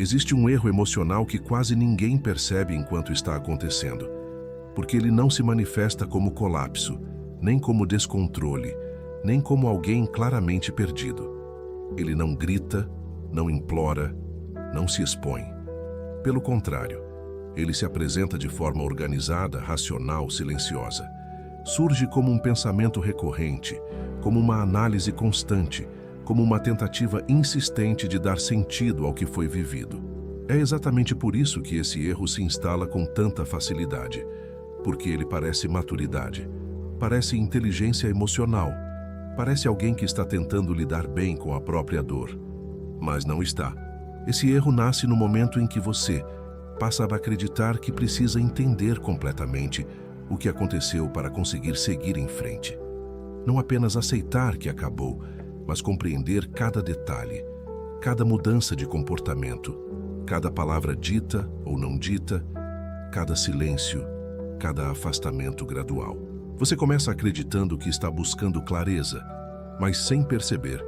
Existe um erro emocional que quase ninguém percebe enquanto está acontecendo, porque ele não se manifesta como colapso, nem como descontrole, nem como alguém claramente perdido. Ele não grita, não implora, não se expõe. Pelo contrário, ele se apresenta de forma organizada, racional, silenciosa. Surge como um pensamento recorrente, como uma análise constante, como uma tentativa insistente de dar sentido ao que foi vivido. É exatamente por isso que esse erro se instala com tanta facilidade, porque ele parece maturidade, parece inteligência emocional, parece alguém que está tentando lidar bem com a própria dor. Mas não está. Esse erro nasce no momento em que você passa a acreditar que precisa entender completamente o que aconteceu para conseguir seguir em frente. Não apenas aceitar que acabou, mas compreender cada detalhe, cada mudança de comportamento, cada palavra dita ou não dita, cada silêncio, cada afastamento gradual. Você começa acreditando que está buscando clareza, mas sem perceber,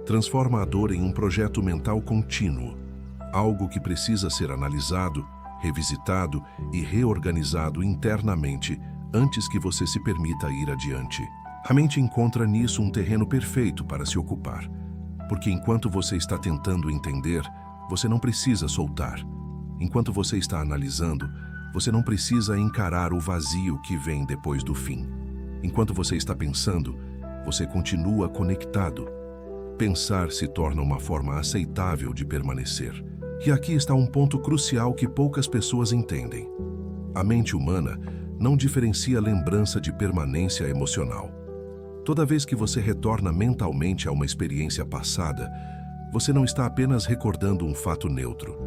transforma a dor em um projeto mental contínuo, algo que precisa ser analisado, revisitado e reorganizado internamente antes que você se permita ir adiante. A mente encontra nisso um terreno perfeito para se ocupar, porque enquanto você está tentando entender, você não precisa soltar. Enquanto você está analisando, você não precisa encarar o vazio que vem depois do fim. Enquanto você está pensando, você continua conectado. Pensar se torna uma forma aceitável de permanecer. E aqui está um ponto crucial que poucas pessoas entendem. A mente humana não diferencia lembrança de permanência emocional. Toda vez que você retorna mentalmente a uma experiência passada, você não está apenas recordando um fato neutro.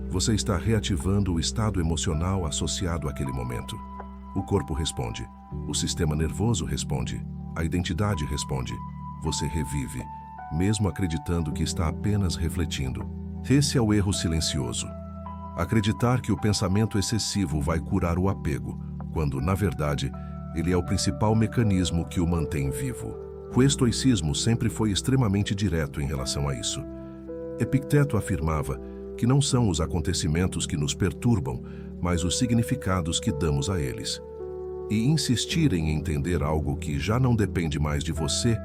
Você está reativando o estado emocional associado àquele momento. O corpo responde, o sistema nervoso responde, a identidade responde. Você revive, mesmo acreditando que está apenas refletindo. Esse é o erro silencioso. Acreditar que o pensamento excessivo vai curar o apego, quando, na verdade, ele é o principal mecanismo que o mantém vivo. O estoicismo sempre foi extremamente direto em relação a isso. Epicteto afirmava que não são os acontecimentos que nos perturbam, mas os significados que damos a eles. E insistir em entender algo que já não depende mais de você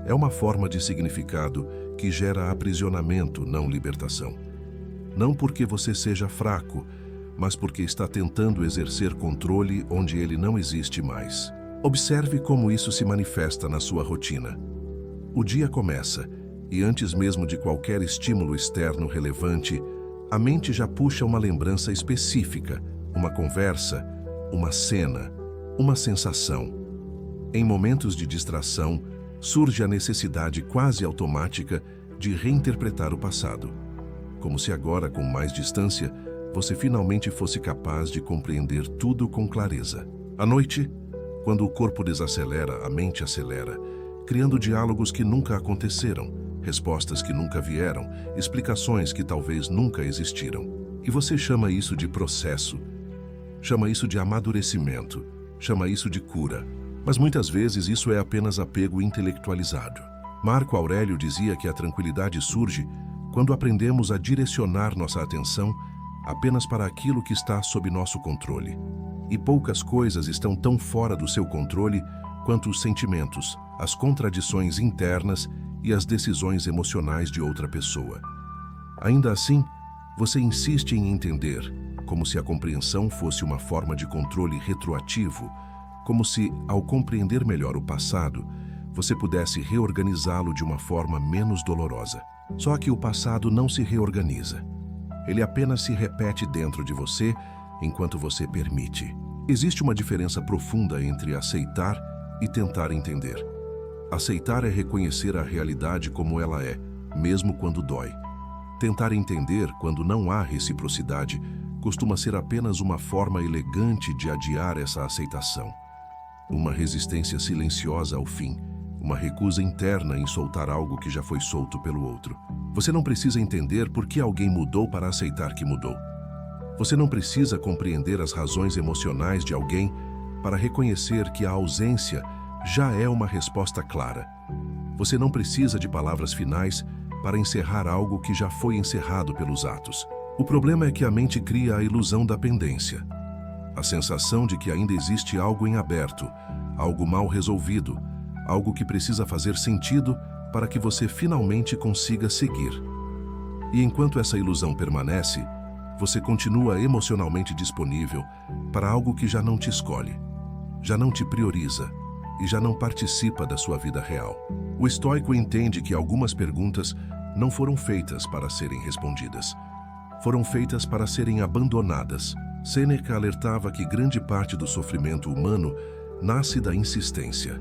é uma forma de significado que gera aprisionamento, não libertação. Não porque você seja fraco, mas porque está tentando exercer controle onde ele não existe mais. Observe como isso se manifesta na sua rotina. O dia começa, e antes mesmo de qualquer estímulo externo relevante, a mente já puxa uma lembrança específica, uma conversa, uma cena, uma sensação. Em momentos de distração, surge a necessidade quase automática de reinterpretar o passado, como se agora, com mais distância, você finalmente fosse capaz de compreender tudo com clareza. À noite, quando o corpo desacelera, a mente acelera, criando diálogos que nunca aconteceram, respostas que nunca vieram, explicações que talvez nunca existiram. E você chama isso de processo, chama isso de amadurecimento, chama isso de cura. Mas muitas vezes isso é apenas apego intelectualizado. Marco Aurélio dizia que a tranquilidade surge quando aprendemos a direcionar nossa atenção apenas para aquilo que está sob nosso controle. E poucas coisas estão tão fora do seu controle quanto os sentimentos, as contradições internas e as decisões emocionais de outra pessoa. Ainda assim, você insiste em entender, como se a compreensão fosse uma forma de controle retroativo, como se, ao compreender melhor o passado, você pudesse reorganizá-lo de uma forma menos dolorosa. Só que o passado não se reorganiza. Ele apenas se repete dentro de você enquanto você permite. Existe uma diferença profunda entre aceitar e tentar entender. Aceitar é reconhecer a realidade como ela é, mesmo quando dói. Tentar entender, quando não há reciprocidade, costuma ser apenas uma forma elegante de adiar essa aceitação. Uma resistência silenciosa ao fim, uma recusa interna em soltar algo que já foi solto pelo outro. Você não precisa entender por que alguém mudou para aceitar que mudou. Você não precisa compreender as razões emocionais de alguém para reconhecer que a ausência já é uma resposta clara. Você não precisa de palavras finais para encerrar algo que já foi encerrado pelos atos. O problema é que a mente cria a ilusão da pendência, a sensação de que ainda existe algo em aberto, algo mal resolvido, algo que precisa fazer sentido para que você finalmente consiga seguir. E enquanto essa ilusão permanece, você continua emocionalmente disponível para algo que já não te escolhe, já não te prioriza e já não participa da sua vida real. O estoico entende que algumas perguntas não foram feitas para serem respondidas, foram feitas para serem abandonadas. Sêneca alertava que grande parte do sofrimento humano nasce da insistência,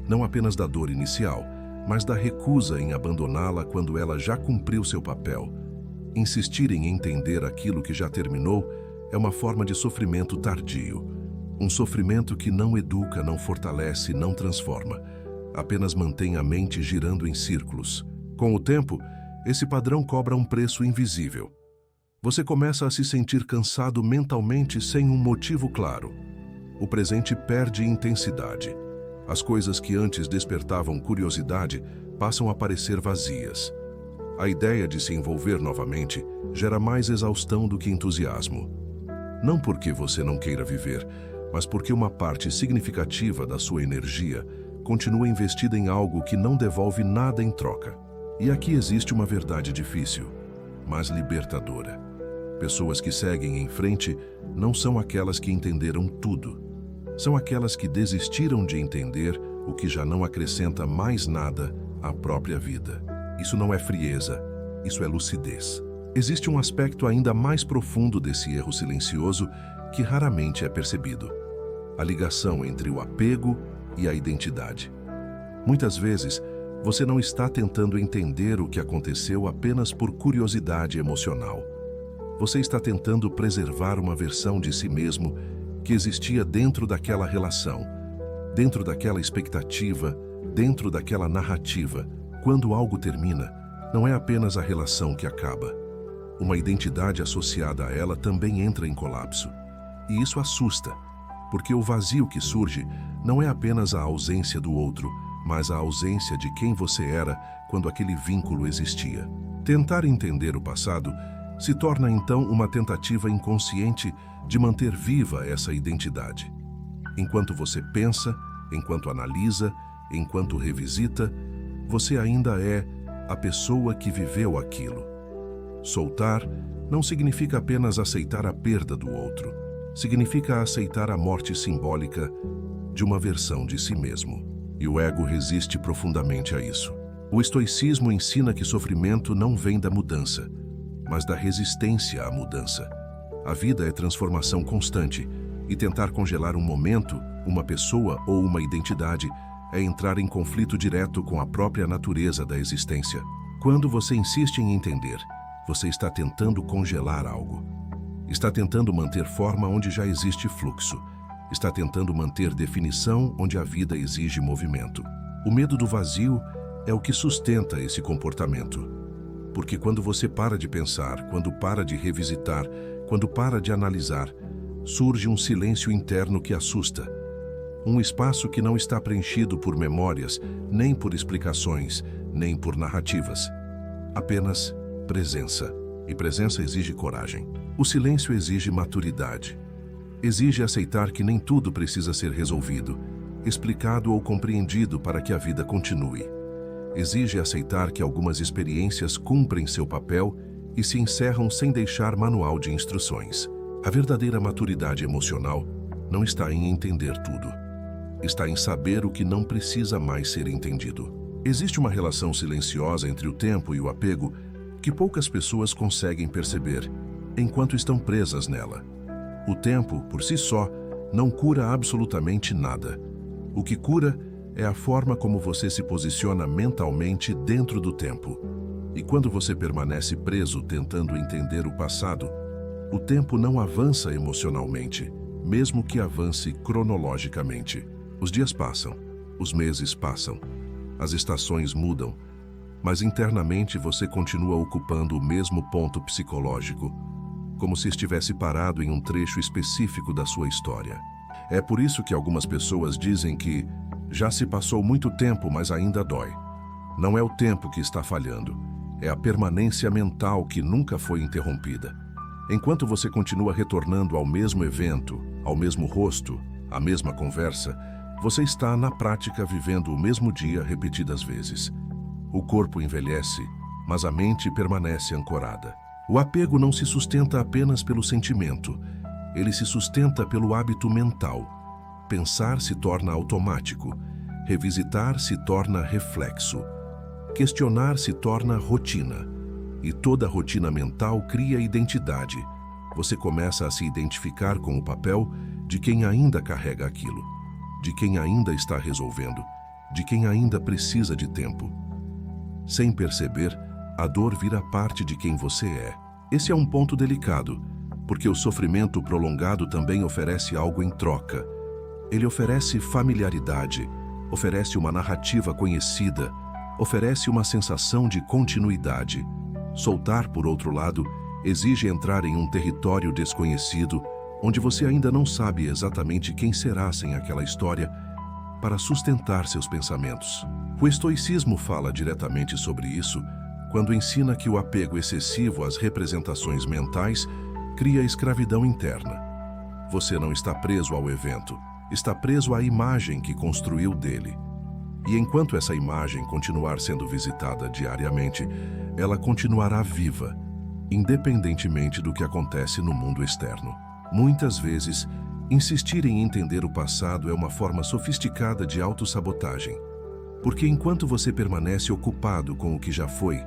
não apenas da dor inicial, mas da recusa em abandoná-la quando ela já cumpriu seu papel. Insistir em entender aquilo que já terminou é uma forma de sofrimento tardio, um sofrimento que não educa, não fortalece, não transforma, apenas mantém a mente girando em círculos. Com o tempo, esse padrão cobra um preço invisível. Você começa a se sentir cansado mentalmente sem um motivo claro. O presente perde intensidade. As coisas que antes despertavam curiosidade passam a parecer vazias. A ideia de se envolver novamente gera mais exaustão do que entusiasmo. Não porque você não queira viver, mas porque uma parte significativa da sua energia continua investida em algo que não devolve nada em troca. E aqui existe uma verdade difícil, mas libertadora. Pessoas que seguem em frente não são aquelas que entenderam tudo. São aquelas que desistiram de entender o que já não acrescenta mais nada à própria vida. Isso não é frieza, isso é lucidez. Existe um aspecto ainda mais profundo desse erro silencioso que raramente é percebido: a ligação entre o apego e a identidade. Muitas vezes, você não está tentando entender o que aconteceu apenas por curiosidade emocional. Você está tentando preservar uma versão de si mesmo que existia dentro daquela relação, dentro daquela expectativa, dentro daquela narrativa. Quando algo termina, não é apenas a relação que acaba. Uma identidade associada a ela também entra em colapso. E isso assusta, porque o vazio que surge não é apenas a ausência do outro, mas a ausência de quem você era quando aquele vínculo existia. Tentar entender o passado se torna então uma tentativa inconsciente de manter viva essa identidade. Enquanto você pensa, enquanto analisa, enquanto revisita, você ainda é a pessoa que viveu aquilo. Soltar não significa apenas aceitar a perda do outro, significa aceitar a morte simbólica de uma versão de si mesmo. E o ego resiste profundamente a isso. O estoicismo ensina que sofrimento não vem da mudança, mas da resistência à mudança. A vida é transformação constante, e tentar congelar um momento, uma pessoa ou uma identidade é entrar em conflito direto com a própria natureza da existência. Quando você insiste em entender, você está tentando congelar algo. Está tentando manter forma onde já existe fluxo. Está tentando manter definição onde a vida exige movimento. O medo do vazio é o que sustenta esse comportamento. Porque quando você para de pensar, quando para de revisitar, quando para de analisar, surge um silêncio interno que assusta. Um espaço que não está preenchido por memórias, nem por explicações, nem por narrativas. Apenas presença. E presença exige coragem. O silêncio exige maturidade. Exige aceitar que nem tudo precisa ser resolvido, explicado ou compreendido para que a vida continue. Exige aceitar que algumas experiências cumprem seu papel e se encerram sem deixar manual de instruções. A verdadeira maturidade emocional não está em entender tudo. Está em saber o que não precisa mais ser entendido. Existe uma relação silenciosa entre o tempo e o apego que poucas pessoas conseguem perceber, enquanto estão presas nela. O tempo, por si só, não cura absolutamente nada. O que cura é a forma como você se posiciona mentalmente dentro do tempo. E quando você permanece preso tentando entender o passado, o tempo não avança emocionalmente, mesmo que avance cronologicamente. Os dias passam, os meses passam, as estações mudam, mas internamente você continua ocupando o mesmo ponto psicológico, como se estivesse parado em um trecho específico da sua história. É por isso que algumas pessoas dizem que já se passou muito tempo, mas ainda dói. Não é o tempo que está falhando, é a permanência mental que nunca foi interrompida. Enquanto você continua retornando ao mesmo evento, ao mesmo rosto, à mesma conversa, você está, na prática, vivendo o mesmo dia repetidas vezes. O corpo envelhece, mas a mente permanece ancorada. O apego não se sustenta apenas pelo sentimento, ele se sustenta pelo hábito mental. Pensar se torna automático, revisitar se torna reflexo, questionar se torna rotina. E toda rotina mental cria identidade. Você começa a se identificar com o papel de quem ainda carrega aquilo, de quem ainda está resolvendo, de quem ainda precisa de tempo. Sem perceber, a dor vira parte de quem você é. Esse é um ponto delicado, porque o sofrimento prolongado também oferece algo em troca. Ele oferece familiaridade, oferece uma narrativa conhecida, oferece uma sensação de continuidade. Soltar, por outro lado, exige entrar em um território desconhecido, onde você ainda não sabe exatamente quem será sem aquela história, para sustentar seus pensamentos. O estoicismo fala diretamente sobre isso, quando ensina que o apego excessivo às representações mentais cria escravidão interna. Você não está preso ao evento, está preso à imagem que construiu dele. E enquanto essa imagem continuar sendo visitada diariamente, ela continuará viva, independentemente do que acontece no mundo externo. Muitas vezes, insistir em entender o passado é uma forma sofisticada de autossabotagem. Porque enquanto você permanece ocupado com o que já foi,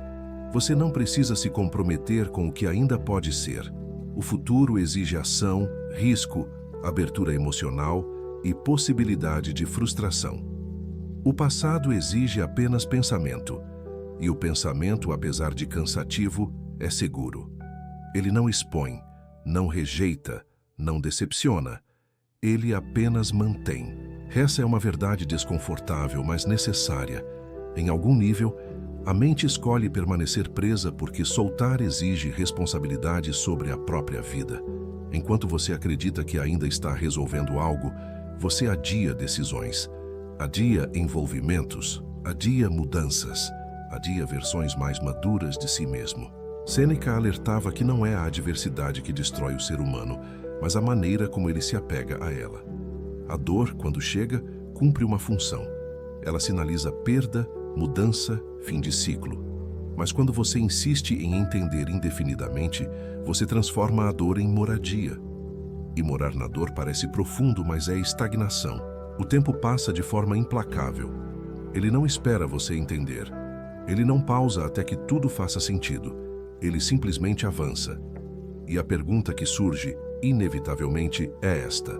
você não precisa se comprometer com o que ainda pode ser. O futuro exige ação, risco, abertura emocional e possibilidade de frustração. O passado exige apenas pensamento, e o pensamento, apesar de cansativo, é seguro. Ele não expõe, não rejeita, não decepciona. Ele apenas mantém. Essa é uma verdade desconfortável, mas necessária. Em algum nível, a mente escolhe permanecer presa porque soltar exige responsabilidade sobre a própria vida. Enquanto você acredita que ainda está resolvendo algo, você adia decisões. Adia envolvimentos, adia mudanças, adia versões mais maduras de si mesmo. Sêneca alertava que não é a adversidade que destrói o ser humano, mas a maneira como ele se apega a ela. A dor, quando chega, cumpre uma função. Ela sinaliza perda, mudança, fim de ciclo. Mas quando você insiste em entender indefinidamente, você transforma a dor em moradia. E morar na dor parece profundo, mas é estagnação. O tempo passa de forma implacável. Ele não espera você entender. Ele não pausa até que tudo faça sentido. Ele simplesmente avança. E a pergunta que surge, inevitavelmente, é esta: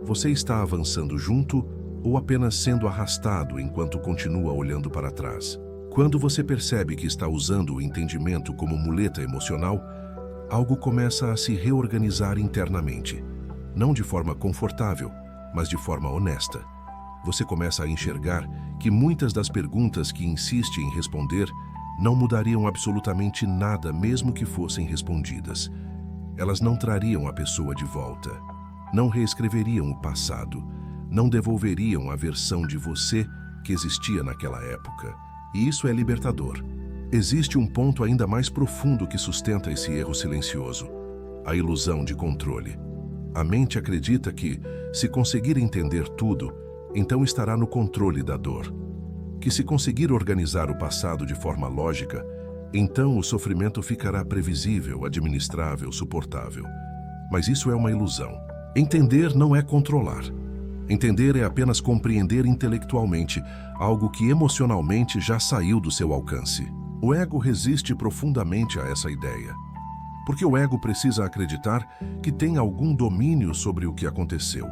você está avançando junto ou apenas sendo arrastado enquanto continua olhando para trás? Quando você percebe que está usando o entendimento como muleta emocional, algo começa a se reorganizar internamente. Não de forma confortável, mas de forma honesta. Você começa a enxergar que muitas das perguntas que insiste em responder não mudariam absolutamente nada mesmo que fossem respondidas. Elas não trariam a pessoa de volta, não reescreveriam o passado, não devolveriam a versão de você que existia naquela época. E isso é libertador. Existe um ponto ainda mais profundo que sustenta esse erro silencioso: a ilusão de controle. A mente acredita que, se conseguir entender tudo, então estará no controle da dor. Que se conseguir organizar o passado de forma lógica, então o sofrimento ficará previsível, administrável, suportável. Mas isso é uma ilusão. Entender não é controlar. Entender é apenas compreender intelectualmente algo que emocionalmente já saiu do seu alcance. O ego resiste profundamente a essa ideia. Porque o ego precisa acreditar que tem algum domínio sobre o que aconteceu.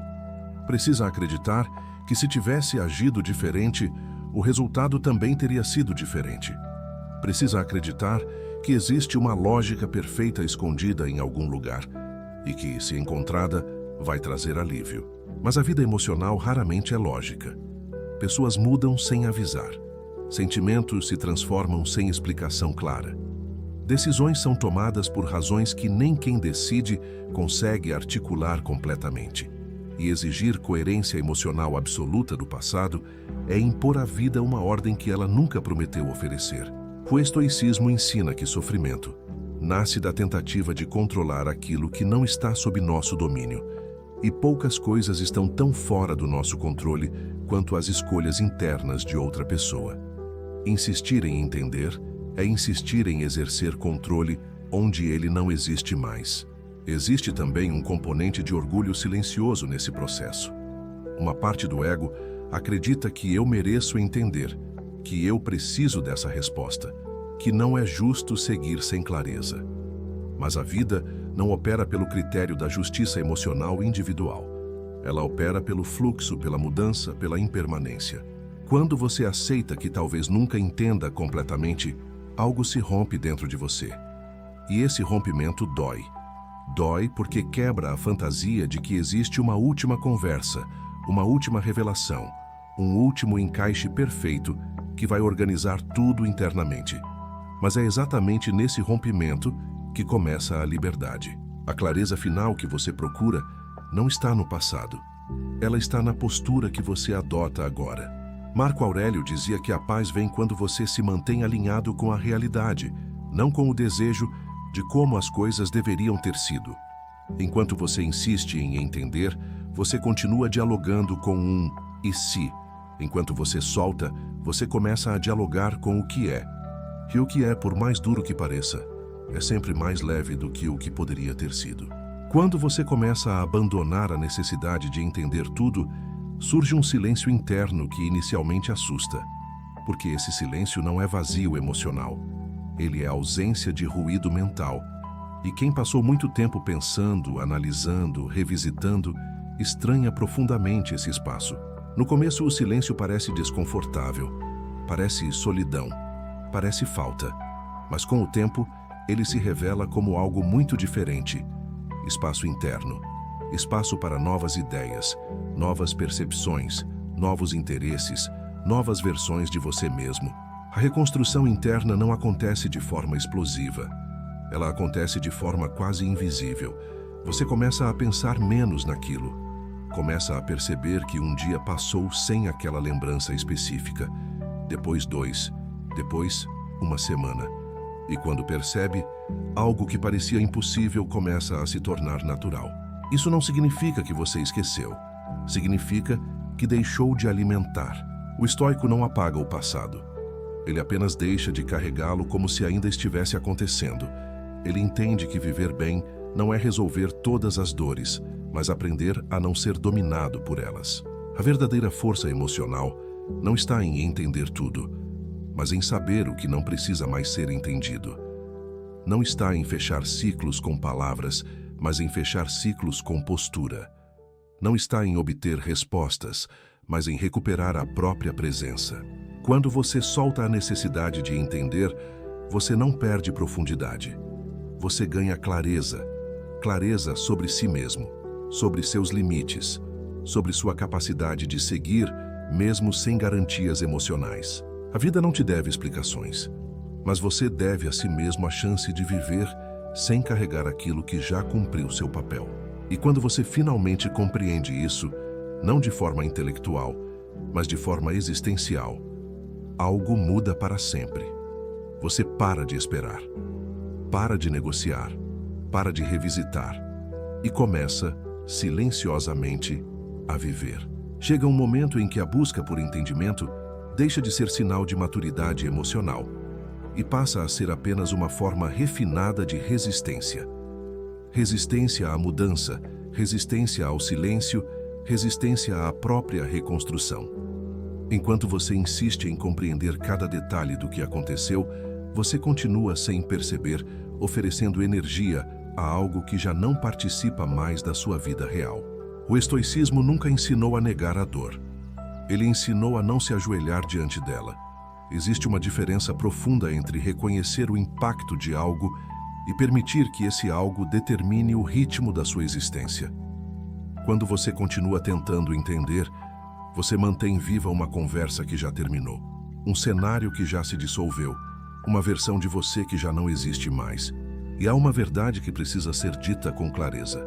Precisa acreditar que se tivesse agido diferente, o resultado também teria sido diferente. Precisa acreditar que existe uma lógica perfeita escondida em algum lugar e que, se encontrada, vai trazer alívio. Mas a vida emocional raramente é lógica. Pessoas mudam sem avisar. Sentimentos se transformam sem explicação clara. Decisões são tomadas por razões que nem quem decide consegue articular completamente. E exigir coerência emocional absoluta do passado é impor à vida uma ordem que ela nunca prometeu oferecer. O estoicismo ensina que sofrimento nasce da tentativa de controlar aquilo que não está sob nosso domínio. E poucas coisas estão tão fora do nosso controle quanto as escolhas internas de outra pessoa. Insistir em entender é insistir em exercer controle onde ele não existe mais. Existe também um componente de orgulho silencioso nesse processo. Uma parte do ego acredita que eu mereço entender, que eu preciso dessa resposta, que não é justo seguir sem clareza. Mas a vida não opera pelo critério da justiça emocional individual. Ela opera pelo fluxo, pela mudança, pela impermanência. Quando você aceita que talvez nunca entenda completamente, algo se rompe dentro de você. E esse rompimento dói. Dói porque quebra a fantasia de que existe uma última conversa, uma última revelação, um último encaixe perfeito que vai organizar tudo internamente. Mas é exatamente nesse rompimento que começa a liberdade. A clareza final que você procura não está no passado. Ela está na postura que você adota agora. Marco Aurélio dizia que a paz vem quando você se mantém alinhado com a realidade, não com o desejo de como as coisas deveriam ter sido. Enquanto você insiste em entender, você continua dialogando com um e se. Enquanto você solta, você começa a dialogar com o que é. E o que é, por mais duro que pareça, é sempre mais leve do que o que poderia ter sido. Quando você começa a abandonar a necessidade de entender tudo, surge um silêncio interno que inicialmente assusta, porque esse silêncio não é vazio emocional. Ele é ausência de ruído mental. E quem passou muito tempo pensando, analisando, revisitando, estranha profundamente esse espaço. No começo, o silêncio parece desconfortável, parece solidão, parece falta. Mas com o tempo, ele se revela como algo muito diferente. Espaço interno. Espaço para novas ideias, novas percepções, novos interesses, novas versões de você mesmo. A reconstrução interna não acontece de forma explosiva. Ela acontece de forma quase invisível. Você começa a pensar menos naquilo. Começa a perceber que um dia passou sem aquela lembrança específica. Depois 2, depois uma semana. E quando percebe, algo que parecia impossível começa a se tornar natural. Isso não significa que você esqueceu. Significa que deixou de alimentar. O estoico não apaga o passado. Ele apenas deixa de carregá-lo como se ainda estivesse acontecendo. Ele entende que viver bem não é resolver todas as dores, mas aprender a não ser dominado por elas. A verdadeira força emocional não está em entender tudo, mas em saber o que não precisa mais ser entendido. Não está em fechar ciclos com palavras, mas em fechar ciclos com postura. Não está em obter respostas, mas em recuperar a própria presença. Quando você solta a necessidade de entender, você não perde profundidade. Você ganha clareza. Clareza sobre si mesmo, sobre seus limites, sobre sua capacidade de seguir, mesmo sem garantias emocionais. A vida não te deve explicações, mas você deve a si mesmo a chance de viver sem carregar aquilo que já cumpriu seu papel. E quando você finalmente compreende isso, não de forma intelectual, mas de forma existencial, algo muda para sempre. Você para de esperar, para de negociar, para de revisitar e começa, silenciosamente, a viver. Chega um momento em que a busca por entendimento deixa de ser sinal de maturidade emocional e passa a ser apenas uma forma refinada de resistência. Resistência à mudança, resistência ao silêncio, resistência à própria reconstrução. Enquanto você insiste em compreender cada detalhe do que aconteceu, você continua sem perceber, oferecendo energia a algo que já não participa mais da sua vida real. O estoicismo nunca ensinou a negar a dor. Ele ensinou a não se ajoelhar diante dela. Existe uma diferença profunda entre reconhecer o impacto de algo e permitir que esse algo determine o ritmo da sua existência. Quando você continua tentando entender, você mantém viva uma conversa que já terminou, um cenário que já se dissolveu, uma versão de você que já não existe mais. E há uma verdade que precisa ser dita com clareza.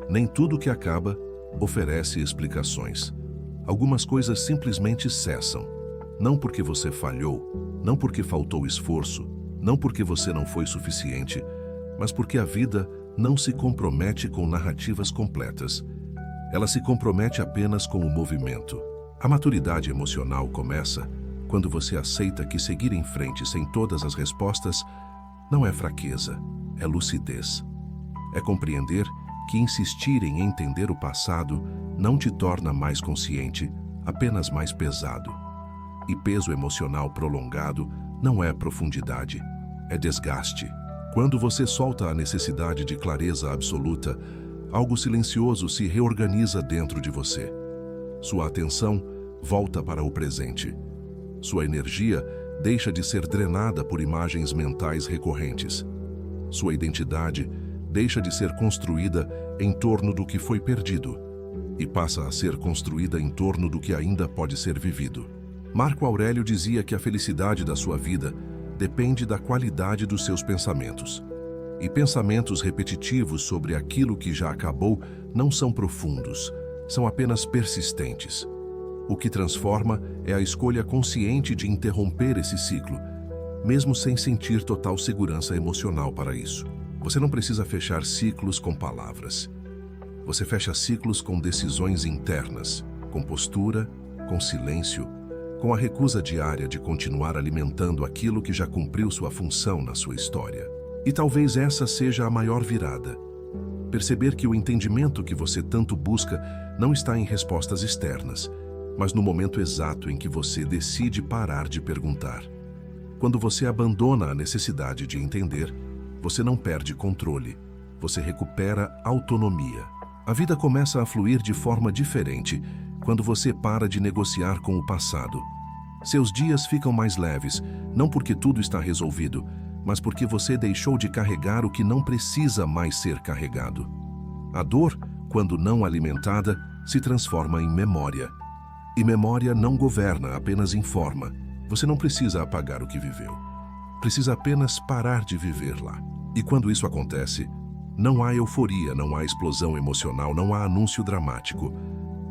Nem tudo que acaba oferece explicações. Algumas coisas simplesmente cessam. Não porque você falhou, não porque faltou esforço, não porque você não foi suficiente, mas porque a vida não se compromete com narrativas completas. Ela se compromete apenas com o movimento. A maturidade emocional começa quando você aceita que seguir em frente sem todas as respostas não é fraqueza, é lucidez. É compreender que insistir em entender o passado não te torna mais consciente, apenas mais pesado. E peso emocional prolongado não é profundidade, é desgaste. Quando você solta a necessidade de clareza absoluta, algo silencioso se reorganiza dentro de você. Sua atenção volta para o presente. Sua energia deixa de ser drenada por imagens mentais recorrentes. Sua identidade deixa de ser construída em torno do que foi perdido e passa a ser construída em torno do que ainda pode ser vivido. Marco Aurélio dizia que a felicidade da sua vida depende da qualidade dos seus pensamentos. E pensamentos repetitivos sobre aquilo que já acabou não são profundos, são apenas persistentes. O que transforma é a escolha consciente de interromper esse ciclo, mesmo sem sentir total segurança emocional para isso. Você não precisa fechar ciclos com palavras. Você fecha ciclos com decisões internas, com postura, com silêncio, com a recusa diária de continuar alimentando aquilo que já cumpriu sua função na sua história. E talvez essa seja a maior virada. Perceber que o entendimento que você tanto busca não está em respostas externas, mas no momento exato em que você decide parar de perguntar. Quando você abandona a necessidade de entender, você não perde controle, você recupera autonomia. A vida começa a fluir de forma diferente quando você para de negociar com o passado. Seus dias ficam mais leves, não porque tudo está resolvido, mas porque você deixou de carregar o que não precisa mais ser carregado. A dor, quando não alimentada, se transforma em memória. E memória não governa, apenas informa. Você não precisa apagar o que viveu. Precisa apenas parar de viver lá. E quando isso acontece, não há euforia, não há explosão emocional, não há anúncio dramático.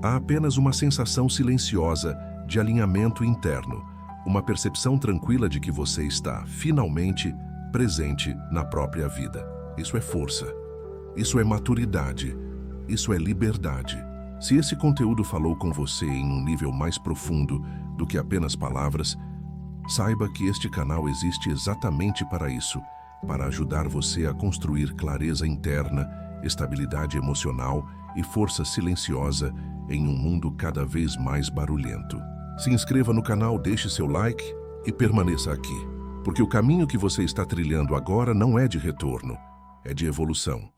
Há apenas uma sensação silenciosa de alinhamento interno, uma percepção tranquila de que você está, finalmente, presente na própria vida. Isso é força. Isso é maturidade. Isso é liberdade. Se esse conteúdo falou com você em um nível mais profundo do que apenas palavras, saiba que este canal existe exatamente para isso, para ajudar você a construir clareza interna, estabilidade emocional e força silenciosa em um mundo cada vez mais barulhento. Se inscreva no canal, deixe seu like e permaneça aqui, porque o caminho que você está trilhando agora não é de retorno, é de evolução.